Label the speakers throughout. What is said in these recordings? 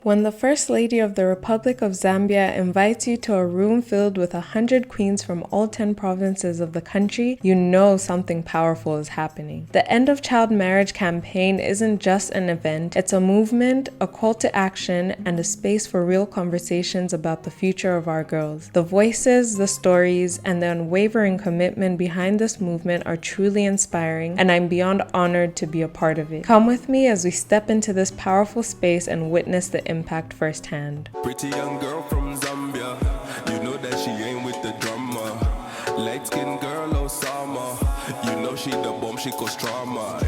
Speaker 1: When the First Lady of the Republic of Zambia invites you to a room filled with 100 queens from all 10 provinces of the country, you know something powerful is happening. The End of Child Marriage campaign isn't just an event, it's a movement, a call to action, and a space for real conversations about the future of our girls. The voices, the stories, and the unwavering commitment behind this movement are truly inspiring, and I'm beyond honored to be a part of it. Come with me as we step into this powerful space and witness the impact firsthand.
Speaker 2: Pretty young girl from Zambia, you know that she ain't with the drama. Light skin girl Osama, you know she the bomb, she cause trauma.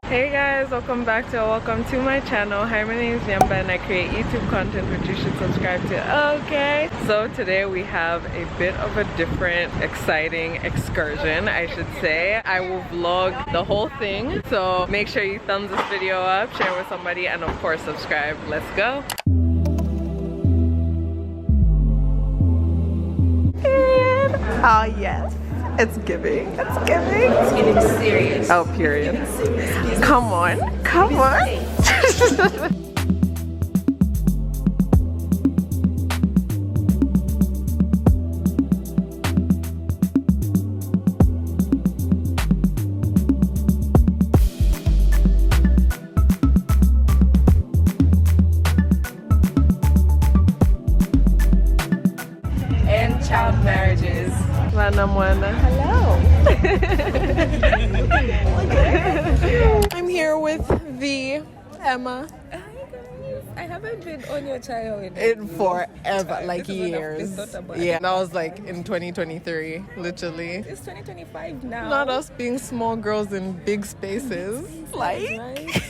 Speaker 1: Hey guys, welcome to my channel. Hi, my name is Nyemba and I create YouTube content which you should subscribe to. Okay, so today we have a bit of a different, exciting excursion, I should say. I will vlog the whole thing, so make sure you thumbs this video up, share with somebody, and of course subscribe. Let's go. Oh yes. It's giving. It's giving.
Speaker 3: It's giving serious.
Speaker 1: Oh, period. Come on. Come on.
Speaker 3: And child marriages.
Speaker 1: Hello. I'm here with the Emma.
Speaker 3: Hi guys. I haven't been on your channel
Speaker 1: In forever, like
Speaker 3: This is when I've
Speaker 1: years.
Speaker 3: thought about
Speaker 1: Yeah,
Speaker 3: it.
Speaker 1: that was like in 2023, literally.
Speaker 3: It's 2025 now.
Speaker 1: Not us being small girls in big spaces. Like,
Speaker 3: Right?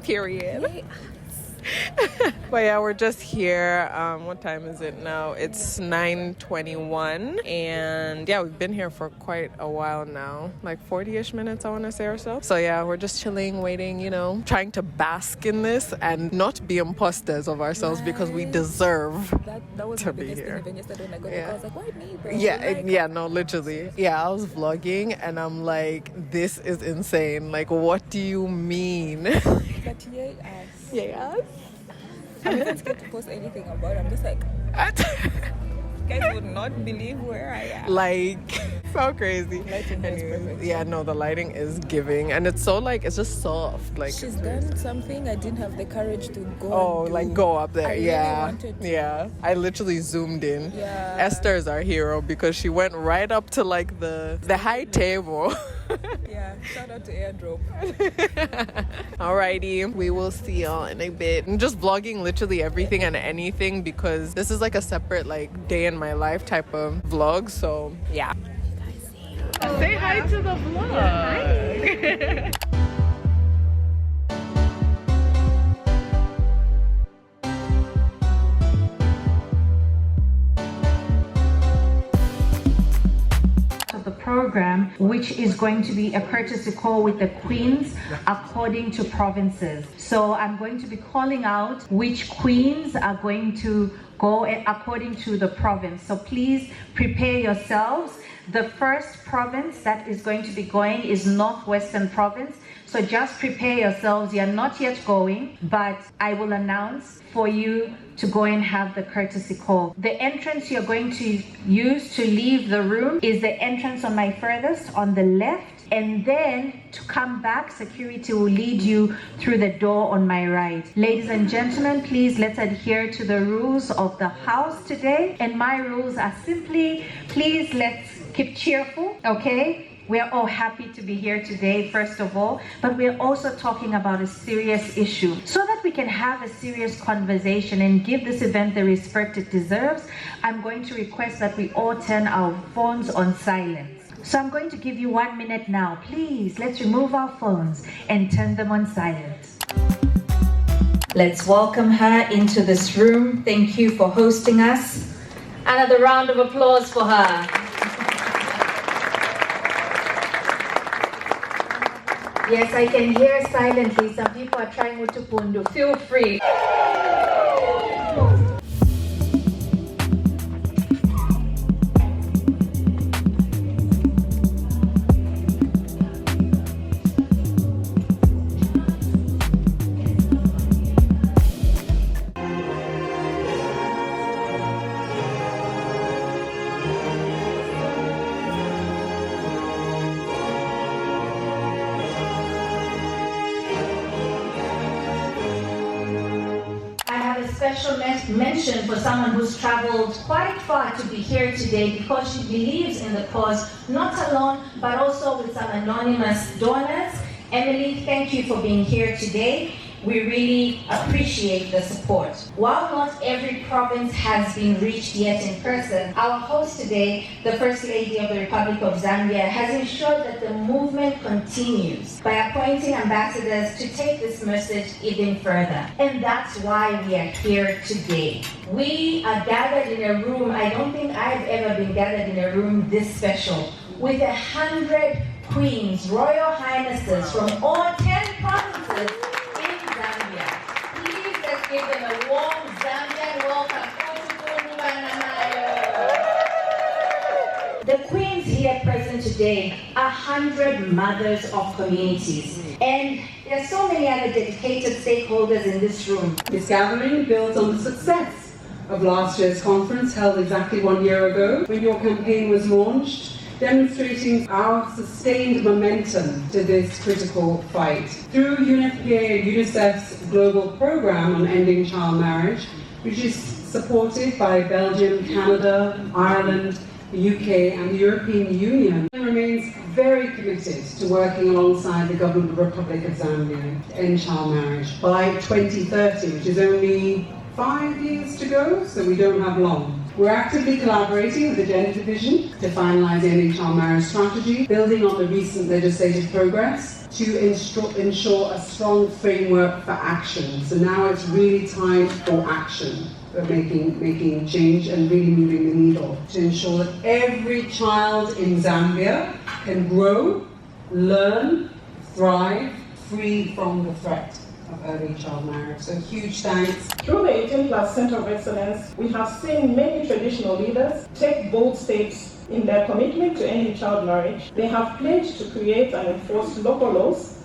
Speaker 1: period. But yeah, we're just here. What time is it now? It's 9:21, and yeah, we've been here for quite a while now, like 40-ish minutes, I want to say, or so. So yeah, we're just chilling, waiting, you know, trying to bask in this and not be imposters of ourselves because we deserve
Speaker 3: That was
Speaker 1: to
Speaker 3: the
Speaker 1: be
Speaker 3: biggest
Speaker 1: here.
Speaker 3: thing even yesterday when I got
Speaker 1: Yeah.
Speaker 3: there. I was like, why me, bro?
Speaker 1: Yeah,
Speaker 3: Like,
Speaker 1: yeah, no, literally. Yeah, I was vlogging and I'm like, this is insane. Like, what do you mean?
Speaker 3: But yeah,
Speaker 1: Yes.
Speaker 3: I'm even scared to post anything about it. I'm just like, guys would not believe where I am.
Speaker 1: Like, so crazy.
Speaker 3: Lighting is perfect.
Speaker 1: Yeah, no, the lighting is giving, and it's so like, it's just soft. Like,
Speaker 3: She's
Speaker 1: it's very-
Speaker 3: done something I didn't have the courage to go.
Speaker 1: Oh,
Speaker 3: and do.
Speaker 1: like go up there.
Speaker 3: I really
Speaker 1: Yeah.
Speaker 3: wanted to.
Speaker 1: Yeah. I literally zoomed in.
Speaker 3: Yeah.
Speaker 1: Esther is our hero because she went right up to like the high table.
Speaker 3: Yeah, shout out to Airdrop.
Speaker 1: Alrighty, we will see y'all in a bit. I'm just vlogging literally everything and anything because this is like a separate like day in my life type of vlog. So yeah. Say hi to the vlog. Hi.
Speaker 4: Of the program, which is going to be a courtesy call with the queens according to provinces. So I'm going to be calling out which queens are going to go according to the province. So please prepare yourselves. The first province that is going to be going is Northwestern Province. So just prepare yourselves. You're not yet going, but I will announce for you to go and have the courtesy call. The entrance you're going to use to leave the room is the entrance on my furthest on the left. And then to come back, security will lead you through the door on my right. Ladies and gentlemen, please let's adhere to the rules of the house today. And my rules are simply, please let's keep cheerful, okay? We're all happy to be here today, first of all, but we're also talking about a serious issue. So that we can have a serious conversation and give this event the respect it deserves, I'm going to request that we all turn our phones on silent. So I'm going to give you 1 minute now. Please, let's remove our phones and turn them on silent. Let's welcome her into this room. Thank you for hosting us. Another round of applause for her. Yes, I can hear silently. Some people are trying to pundu. Feel free. special mention for someone who's traveled quite far to be here today because she believes in the cause, not alone, but also with some anonymous donors. Emily, thank you for being here today. We really appreciate the support. While not every province has been reached yet in person, our host today, the First Lady of the Republic of Zambia, has ensured that the movement continues by appointing ambassadors to take this message even further. And that's why we are here today. We are gathered in a room, I don't think I've ever been gathered in a room this special, with 100 queens, royal highnesses from all 10 provinces. Give them a warm Zambian welcome. The queens here present today are 100 mothers of communities. And there are so many other dedicated stakeholders in this room.
Speaker 5: This gathering builds on the success of last year's conference held exactly 1 year ago when your campaign was launched, demonstrating our sustained momentum to this critical fight. Through UNFPA and UNICEF's global program on ending child marriage, which is supported by Belgium, Canada, Ireland, the UK and the European Union, remains very committed to working alongside the government of the Republic of Zambia to end child marriage by 2030, which is only 5 years to go, so we don't have long. We're actively collaborating with the Gender Division to finalise the ending child marriage strategy, building on the recent legislative progress to ensure a strong framework for action. So now it's really time for action. We're making change and really moving the needle to ensure that every child in Zambia can grow, learn, thrive, free from the threat of early child marriage. So huge thanks.
Speaker 6: Through the 18+ Center of Excellence, we have seen many traditional leaders take bold steps in their commitment to ending child marriage. They have pledged to create and enforce local laws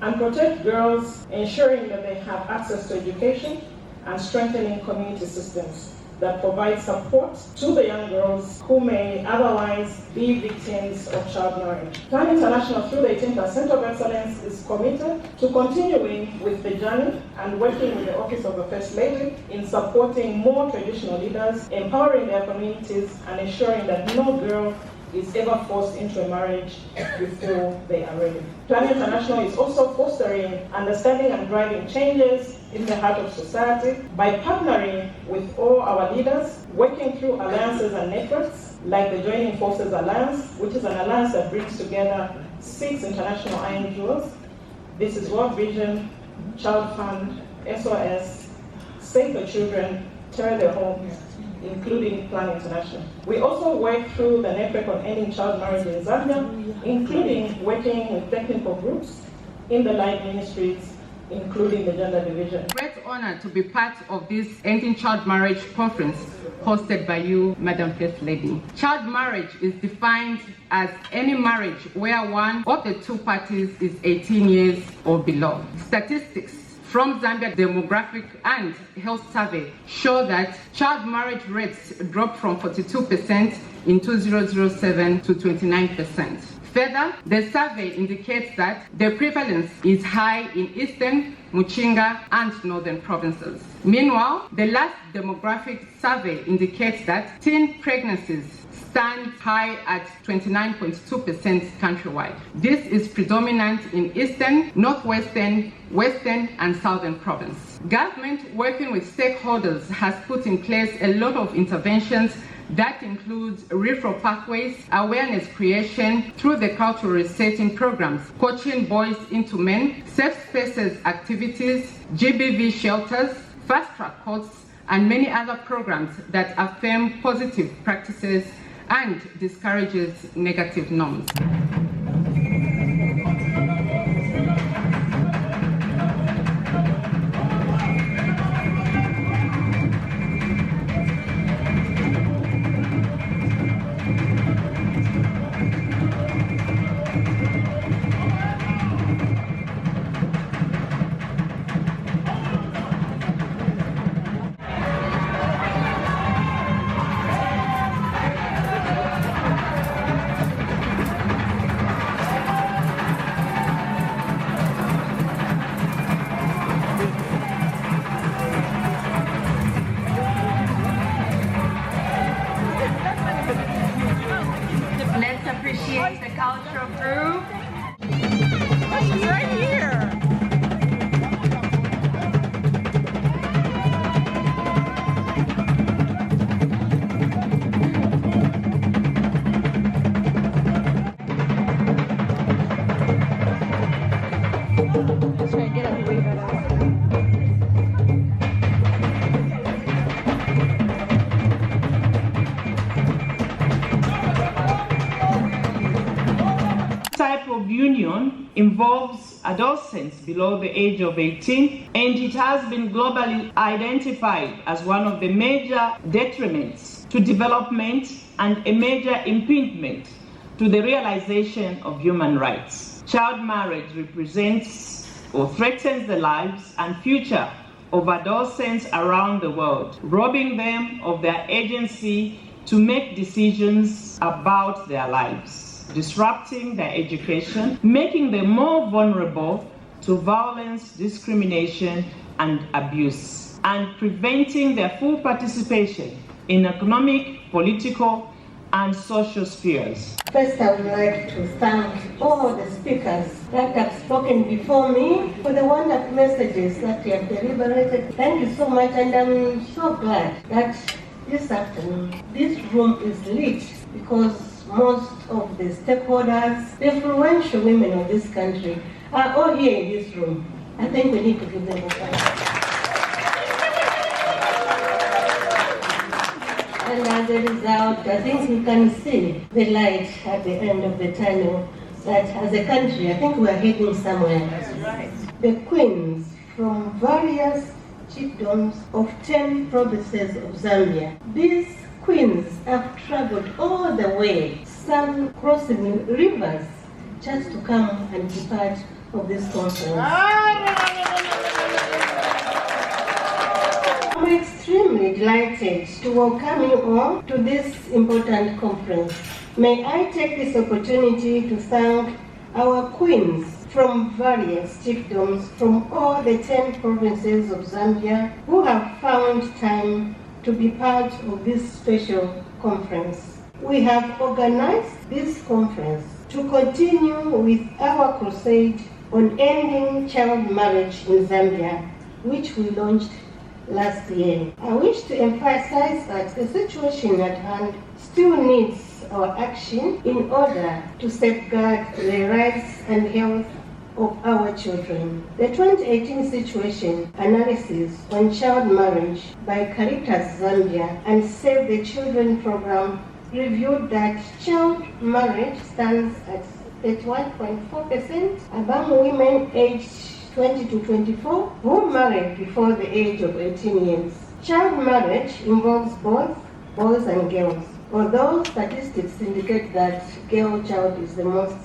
Speaker 6: and protect girls, ensuring that they have access to education and strengthening community systems that provide support to the young girls who may otherwise be victims of child marriage. Plan International, through the 18th Center of Excellence, is committed to continuing with the journey and working with the Office of the First Lady in supporting more traditional leaders, empowering their communities, and ensuring that no girl is ever forced into a marriage before they are ready. Plan International is also fostering understanding and driving changes in the heart of society by partnering with all our leaders, working through alliances and networks like the Joining Forces Alliance, which is an alliance that brings together 6 international NGOs. This is World Vision, Child Fund, SOS, Save the Children, Tear Their Homes, including Plan International. We also work through the network on ending child marriage in Zambia, including working with technical groups in the light ministries, including the Gender Division.
Speaker 7: Great honor to be part of this Ending Child Marriage Conference hosted by you, Madam First Lady. Child marriage is defined as any marriage where one of the two parties is 18 years or below. Statistics from Zambia Demographic and Health Survey show that child marriage rates dropped from 42% in 2007 to 29%. Further, the survey indicates that the prevalence is high in Eastern, Muchinga, and Northern provinces. Meanwhile, the last demographic survey indicates that teen pregnancies stand high at 29.2% countrywide. This is predominant in Eastern, Northwestern, Western, and Southern province. Government, working with stakeholders, has put in place a lot of interventions that includes referral pathways, awareness creation through the cultural resetting programs, coaching boys into men, safe spaces activities, GBV shelters, fast-track courts, and many other programs that affirm positive practices and discourages negative norms.
Speaker 3: Let's try and get a wave at us.
Speaker 6: Type of union involves adolescents below the age of 18, and it has been globally identified as one of the major detriments to development and a major impediment to the realization of human rights. Child marriage represents or threatens the lives and future of adolescents around the world, robbing them of their agency to make decisions about their lives, disrupting their education, making them more vulnerable to violence, discrimination, and abuse, and preventing their full participation in economic, political, and social spheres.
Speaker 8: First, I would like to thank all the speakers that have spoken before me for the wonderful messages that you have deliberated. Thank you so much, and I'm so glad that this afternoon this room is lit because most of the stakeholders, the influential women of this country, are all here in this room. I think we need to give them a thank. And as a result, I think we can see the light at the end of the tunnel, that as a country, I think we are heading somewhere. That's right. The queens from various chiefdoms of 10 provinces of Zambia. These queens have traveled all the way, some crossing rivers, just to come and be part of this conference. I'm extremely delighted to welcome you all to this important conference. May I take this opportunity to thank our queens from various chiefdoms from all the 10 provinces of Zambia who have found time to be part of this special conference. We have organized this conference to continue with our crusade on ending child marriage in Zambia, which we launched last year. I wish to emphasize that the situation at hand still needs our action in order to safeguard the rights and health of our children. The 2018 situation analysis on child marriage by Caritas Zambia and Save the Children program reviewed that child marriage stands at 31.4% among women aged 20 to 24 who married before the age of 18 years. Child marriage involves both boys and girls, although statistics indicate that girl child is the most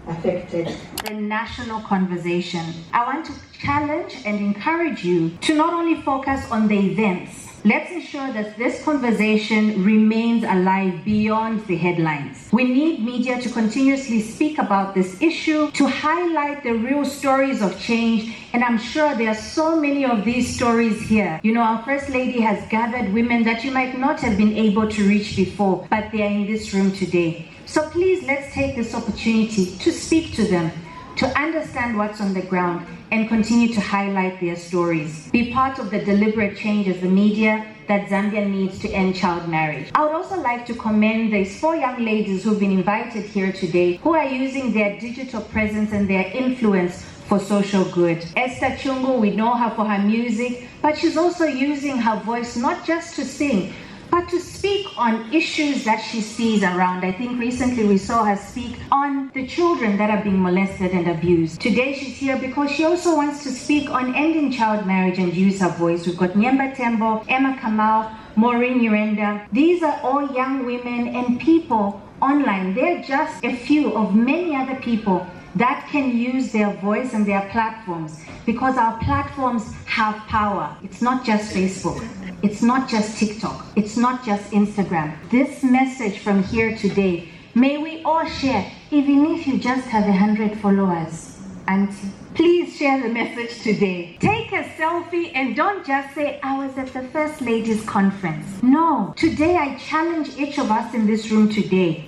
Speaker 8: affected.
Speaker 4: The national conversation. I want to challenge and encourage you to not only focus on the events. Let's ensure that this conversation remains alive beyond the headlines. We need media to continuously speak about this issue, to highlight the real stories of change, and I'm sure there are so many of these stories here. You know, our First Lady has gathered women that you might not have been able to reach before, but they are in this room today. So please, let's take this opportunity to speak to them, to understand what's on the ground, and continue to highlight their stories. Be part of the deliberate change as the media that Zambia needs to end child marriage. I would also like to commend these 4 young ladies who've been invited here today, who are using their digital presence and their influence for social good. Esther Chungu, we know her for her music, but she's also using her voice not just to sing, but to speak on issues that she sees around. I think recently we saw her speak on the children that are being molested and abused. Today she's here because she also wants to speak on ending child marriage and use her voice. We've got Nyemba Tembo, Emma Kamau, Maureen Urenda. These are all young women and people online. They're just a few of many other people that can use their voice and their platforms, because our platforms have power. It's not just Facebook. It's not just TikTok. It's not just Instagram. This message from here today, may we all share, even if you just have 100 followers. And please share the message today. Take a selfie and don't just say, I was at the First Ladies Conference. No, today I challenge each of us in this room today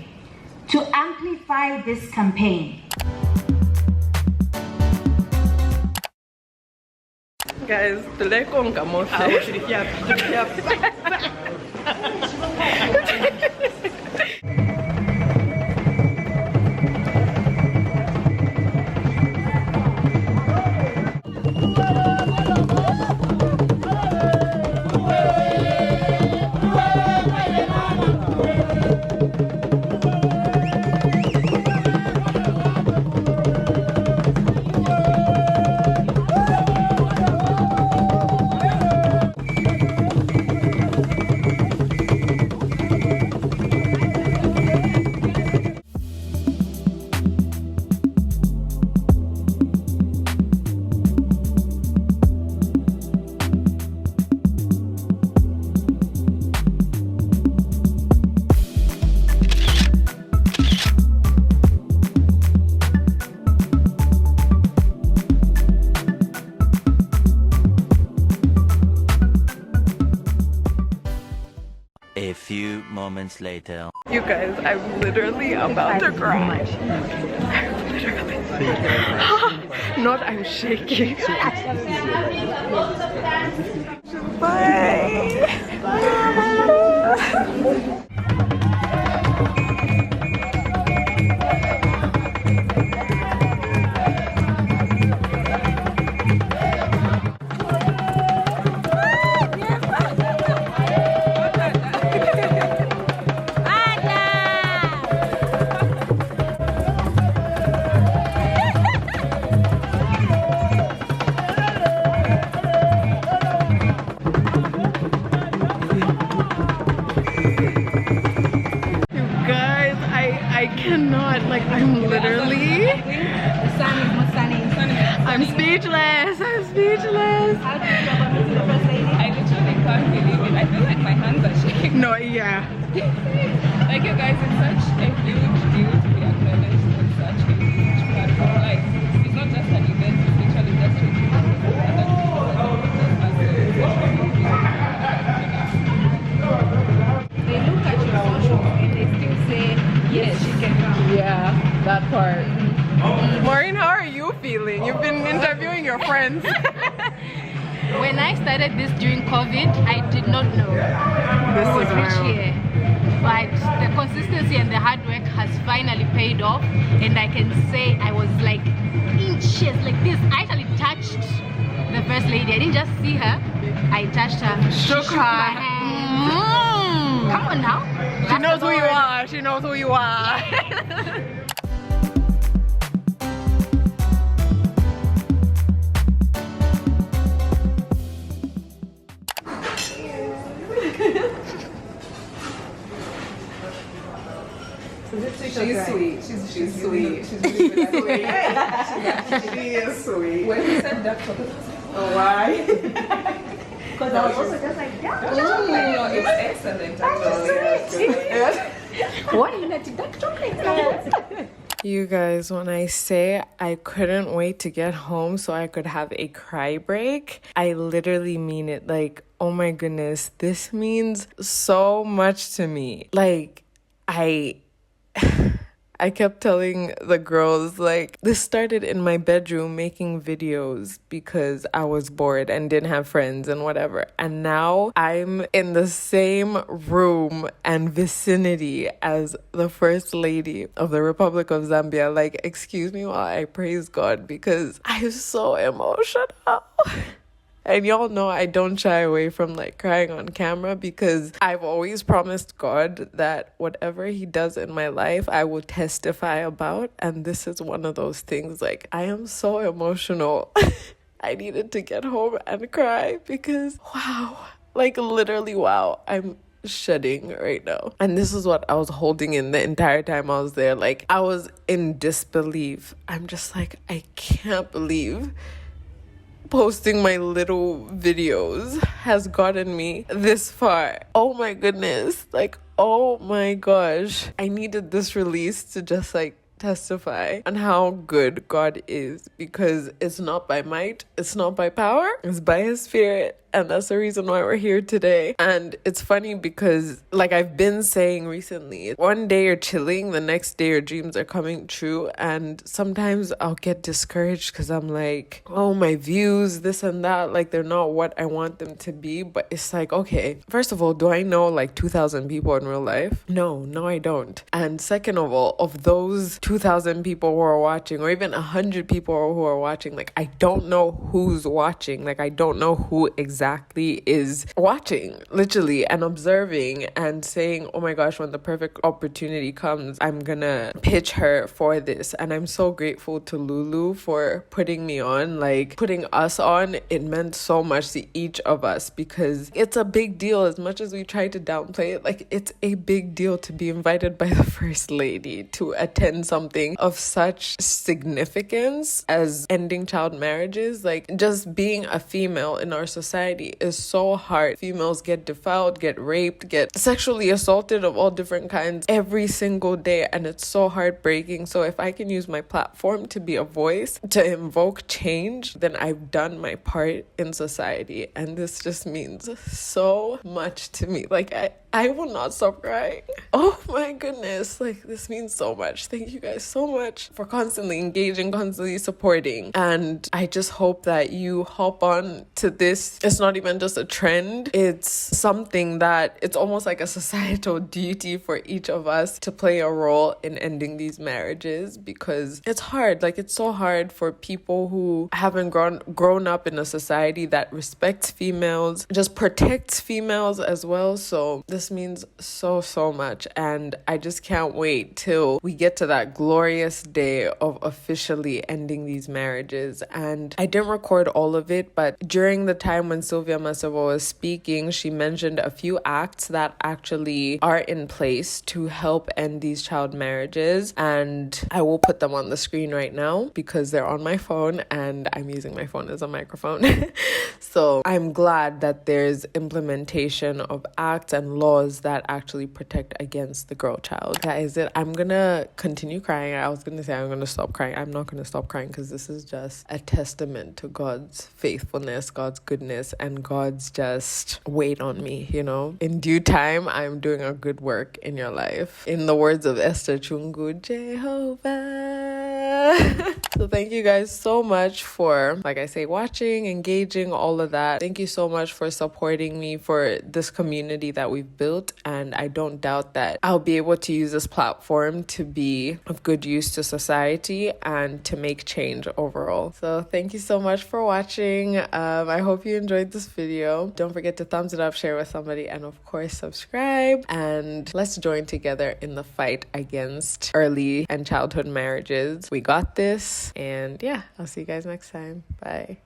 Speaker 4: to amplify this campaign.
Speaker 3: Guys, tulekonga mose.
Speaker 9: moments later.
Speaker 1: You guys, I'm literally about to cry. I'm literally not, I'm shaking. Bye. I cannot, like, I'm literally, I'm speechless, I'm speechless.
Speaker 3: How did you feel about meeting the first lady? I literally can't believe it. I feel like my hands are shaking.
Speaker 1: No, yeah.
Speaker 3: Like, you guys, it's such a huge deal to be acknowledged on such a huge platform. Like, it's not just an event, it's literally just to they look at your social and they still say, yes, she can come.
Speaker 1: Yeah, that part. Maureen, how are you feeling? You've been interviewing your friends.
Speaker 10: When I started this during COVID, I did not know
Speaker 1: This
Speaker 10: I would
Speaker 1: is
Speaker 10: reach
Speaker 1: wild.
Speaker 10: here. But the consistency and the hard work has finally paid off, and I can say I was like inches like this. I actually touched the first lady. I didn't just see her, I touched her.
Speaker 1: Shook
Speaker 10: She
Speaker 1: her.
Speaker 10: my hand. Come on now.
Speaker 1: She
Speaker 10: That's
Speaker 1: knows
Speaker 10: the
Speaker 1: who you
Speaker 10: word.
Speaker 1: are. She knows who you are.
Speaker 3: She's sweet. She's sweet. She's really good at sweet. She is sweet. When you said dark chocolate, I was like, oh, why? Because I was also just like, dark chocolate. It's excellent, actually. 1 minute, dark chocolate.
Speaker 1: You guys, when I say I couldn't wait to get home so I could have a cry break, I literally mean it. Like, oh my goodness, this means so much to me. Like, I kept telling the girls, like, this started in my bedroom making videos because I was bored and didn't have friends and whatever. And now I'm in the same room and vicinity as the First Lady of the Republic of Zambia. Like, excuse me while I praise God because I'm so emotional. And y'all know I don't shy away from like crying on camera because I've always promised God that whatever he does in my life, I will testify about. And this is one of those things. Like, I am so emotional. I needed to get home and cry because wow, like literally wow, I'm shedding right now. And this is what I was holding in the entire time I was there. Like, I was in disbelief. I'm just like, I can't believe posting my little videos has gotten me this far. Oh my goodness. Like, oh my gosh. I needed this release to just like testify on how good God is because it's not by might, it's not by power, it's by his spirit. And that's the reason why we're here today. And it's funny because, like I've been saying recently, one day you're chilling, the next day your dreams are coming true. And sometimes I'll get discouraged because I'm like, oh, my views, this and that, like they're not what I want them to be. But it's like, okay, first of all, do I know like 2,000 people in real life? No, I don't. And second of all, of those 2,000 people who are watching, or even 100 people who are watching, like I don't know who's watching. Like I don't know who exactly is watching, literally, and observing and saying, oh my gosh, when the perfect opportunity comes, I'm gonna pitch her for this. And I'm so grateful to Lulu for putting me on, like putting us on. It meant so much to each of us because it's a big deal. As much as we try to downplay it, like it's a big deal to be invited by the First Lady to attend something of such significance as ending child marriages. Like just being a female in our society society is so hard. Females get defiled, get raped, get sexually assaulted of all different kinds every single day, and it's so heartbreaking. So if I can use my platform to be a voice, to invoke change, then I've done my part in society, and this just means so much to me. Like, I will not stop crying. Oh my goodness. Like, this means so much. Thank you guys so much for constantly engaging, constantly supporting. And I just hope that you hop on to this. It's not even just a trend. It's something that it's almost like a societal duty for each of us to play a role in ending these marriages, because it's hard. Like, it's so hard for people who haven't grown up in a society that respects females, just protects females as well. So this means so much, and I just can't wait till we get to that glorious day of officially ending these marriages. And I didn't record all of it, but during the time when Sylvia Masavo was speaking, she mentioned a few acts that actually are in place to help end these child marriages, and I will put them on the screen right now because they're on my phone and I'm using my phone as a microphone. So I'm glad that there's implementation of acts and laws that actually protect against the girl child. That is it. I'm gonna continue crying. I was gonna say I'm gonna stop crying. I'm not gonna stop crying because this is just a testament to God's faithfulness, God's goodness, and God's just wait on me, you know. In due time, I'm doing a good work in your life. In the words of Esther Chungu, Jehovah. So thank you guys so much for, like I say, watching, engaging, all of that. Thank you so much for supporting me, for this community that we've built, and I don't doubt that I'll be able to use this platform to be of good use to society and to make change overall. So thank you so much for watching. I hope you enjoyed this video. Don't forget to thumbs it up, share with somebody, and of course subscribe, and let's join together in the fight against early and childhood marriages. We got this, and yeah, I'll see you guys next time. Bye.